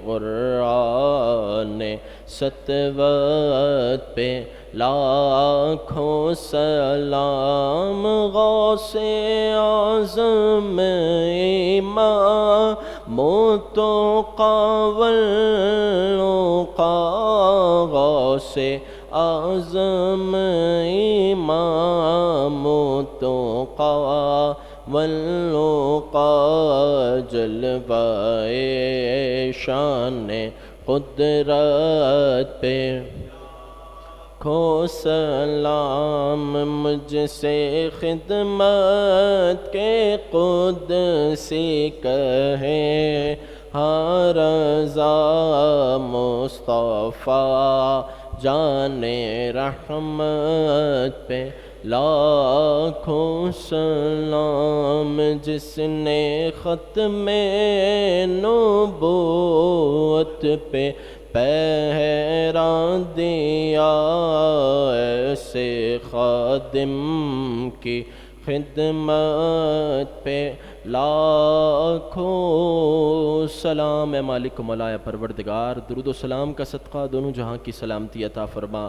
غران ستوت پہ لاکھوں سلام، غوث اعظم امام متقا غوث اعظم امام متقا واللقا جلوہ شان قدرت پہ کو سلام مجھ سے خدمت کے قدسی کہے ہر رضا مصطفیٰ جان رحمت پہ لاکھوں سلام جس نے ختم نبوت پہ پہرا دیا ایسے خادم کی خدمت پہ لاکھوں سلام۔ اے مالک و مولا پروردگار، درود و سلام کا صدقہ دونوں جہاں کی سلامتی عطا فرما۔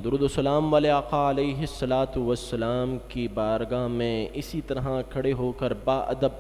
درود و سلام والے آقا علیہ السلام کی بارگاہ میں اسی طرح کھڑے ہو کر با ادب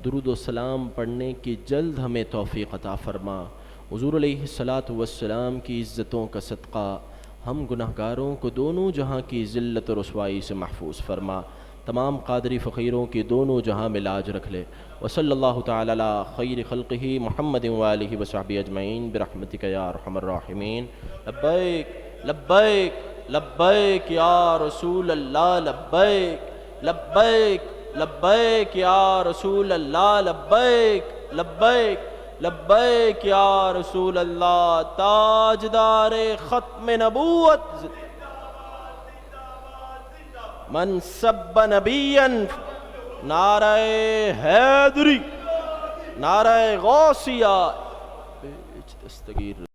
درود و سلام پڑھنے کی جلد ہمیں توفیق عطا فرما۔ حضور علیہ السلام کی عزتوں کا صدقہ ہم گناہگاروں کو دونوں جہاں کی ذلت و رسوائی سے محفوظ فرما۔ تمام قادری فقیروں کی دونوں جہاں میں لاج رکھ لے۔ وصلی اللہ تعالی علی خیر خلقہ محمد وآلہ وصحبہ اجمعین برحمتک یا ارحم الراحمین۔ لبیک لبیک لبیک یا رسول اللہ، لبیک لبیک لبیک یا رسول اللہ، لبیک لبیک لبیک یا رسول اللہ۔ تاجدار ختم نبوت من سب نبیا، نعرہ حیدری، نعرہ غوثیہ، دستگیر